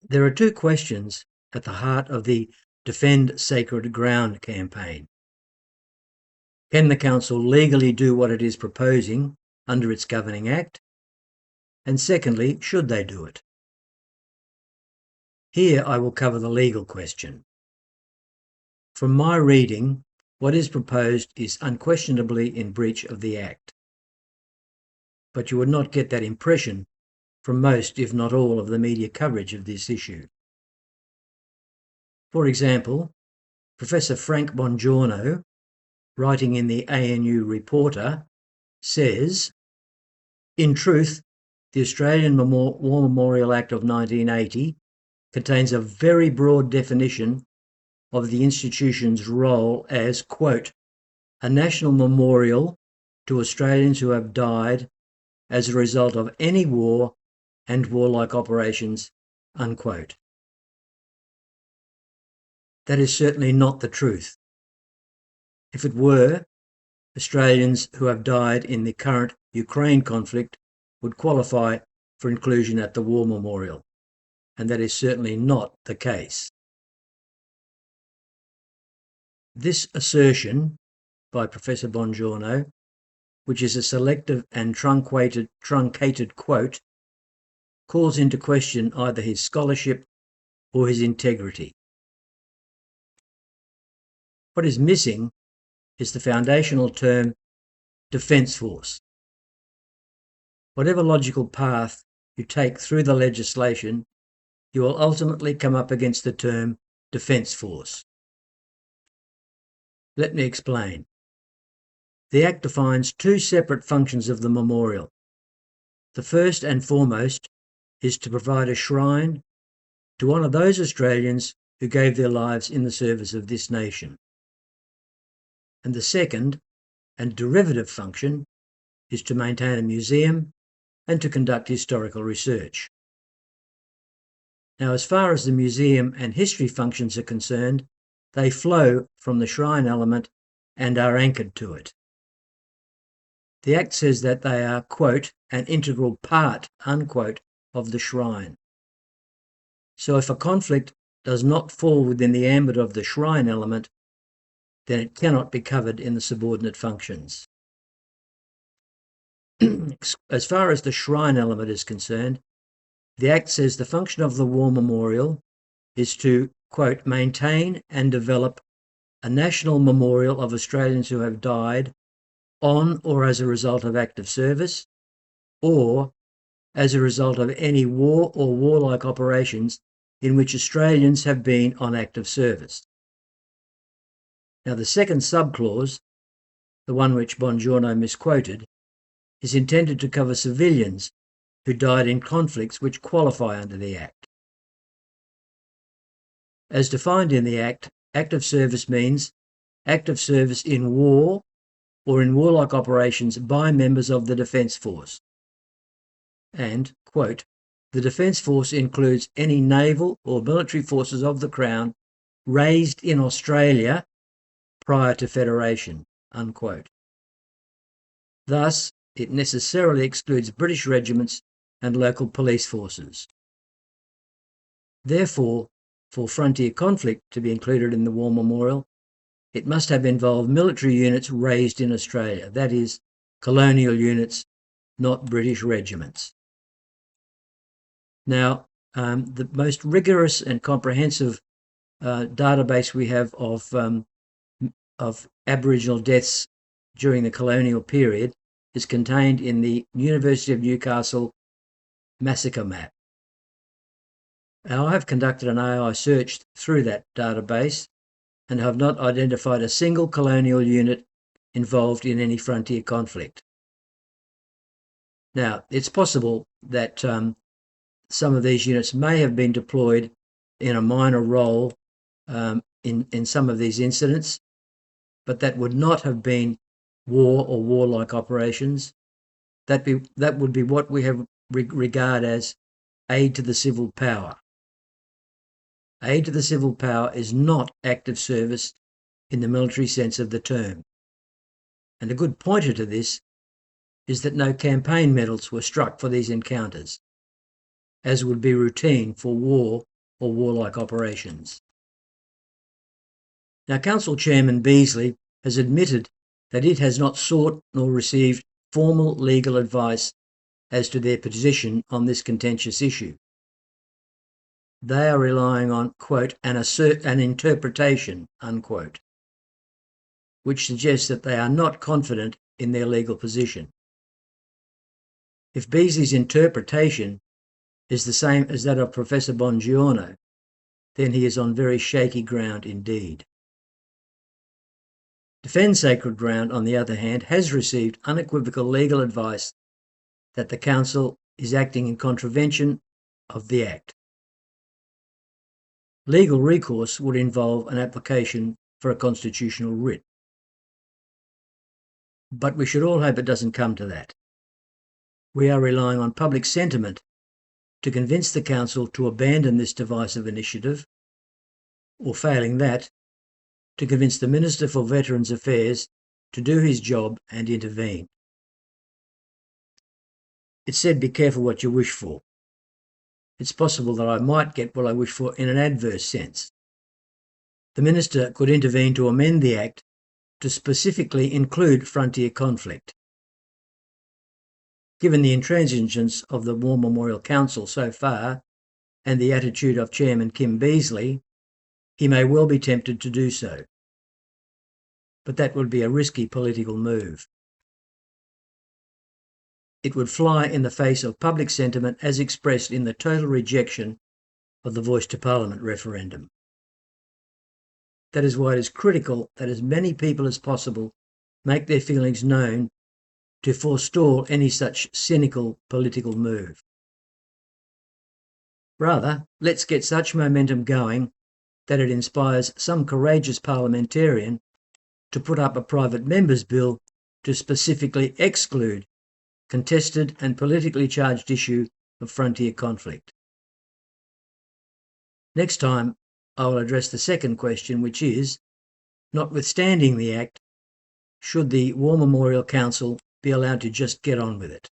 There are two questions at the heart of the Defend Sacred Ground campaign. Can the Council legally do what it is proposing under its Governing Act? And secondly, should they do it? Here I will cover the legal question. From my reading, what is proposed is unquestionably in breach of the Act. But you would not get that impression from most, if not all, of the media coverage of this issue. For example, Professor Frank Bongiorno, writing in the ANU Reporter, says, "In truth, the Australian War Memorial Act of 1980 contains a very broad definition of the institution's role as, quote, a national memorial to Australians who have died as a result of any war and warlike operations," unquote. That is certainly not the truth. If it were, Australians who have died in the current Ukraine conflict would qualify for inclusion at the War Memorial, and that is certainly not the case. This assertion by Professor Bongiorno, which is a selective and truncated quote, calls into question either his scholarship or his integrity. What is missing is the foundational term Defence Force. Whatever logical path you take through the legislation, you will ultimately come up against the term Defence Force. Let me explain. The Act defines two separate functions of the memorial. The first and foremost is to provide a shrine to honour those Australians who gave their lives in the service of this nation. And the second and derivative function is to maintain a museum and to conduct historical research. Now, as far as the museum and history functions are concerned, they flow from the shrine element and are anchored to it. The Act says that they are, quote, an integral part, unquote, of the shrine. So if a conflict does not fall within the ambit of the shrine element, then it cannot be covered in the subordinate functions. As far as the shrine element is concerned, the Act says the function of the War Memorial is to, quote, maintain and develop a national memorial of Australians who have died on or as a result of active service, or as a result of any war or warlike operations in which Australians have been on active service. Now, the second subclause, the one which Bongiorno misquoted, is intended to cover civilians who died in conflicts which qualify under the Act. As defined in the Act, active service means active service in war or in warlike operations by members of the Defence Force. And, quote, the Defence Force includes any naval or military forces of the Crown raised in Australia prior to Federation, unquote. Thus, it necessarily excludes British regiments and local police forces. Therefore, for frontier conflict to be included in the War Memorial, it must have involved military units raised in Australia, that is, colonial units, not British regiments. Now, the most rigorous and comprehensive database we have of Aboriginal deaths during the colonial period is contained in the University of Newcastle massacre map. Now, I have conducted an AI search through that database and have not identified a single colonial unit involved in any frontier conflict. Now, it's possible that some of these units may have been deployed in a minor role in some of these incidents, but that would not have been war or warlike operations. That would be what we have regard as aid to the civil power. Aid to the civil power is not active service in the military sense of the term. And a good pointer to this is that no campaign medals were struck for these encounters, as would be routine for war or warlike operations. Now, Council Chairman Beazley has admitted that it has not sought nor received formal legal advice as to their position on this contentious issue. They are relying on, quote, an interpretation, unquote, which suggests that they are not confident in their legal position. If Beazley's interpretation is the same as that of Professor Bongiorno, then he is on very shaky ground indeed. Defend Sacred Ground, on the other hand, has received unequivocal legal advice that the Council is acting in contravention of the Act. Legal recourse would involve an application for a constitutional writ. But we should all hope it doesn't come to that. We are relying on public sentiment to convince the Council to abandon this divisive initiative, or failing that, to convince the Minister for Veterans Affairs to do his job and intervene. It's said, be careful what you wish for. It's possible that I might get what I wish for in an adverse sense. The Minister could intervene to amend the Act to specifically include frontier conflict. Given the intransigence of the War Memorial Council so far, and the attitude of Chairman Kim Beazley, he may well be tempted to do so. But that would be a risky political move. It would fly in the face of public sentiment as expressed in the total rejection of the Voice to Parliament referendum. That is why it is critical that as many people as possible make their feelings known to forestall any such cynical political move. Rather, let's get such momentum going that it inspires some courageous parliamentarian to put up a private member's bill to specifically exclude contested and politically charged issue of frontier conflict. Next time, I will address the second question, which is, notwithstanding the Act, should the War Memorial Council be allowed to just get on with it?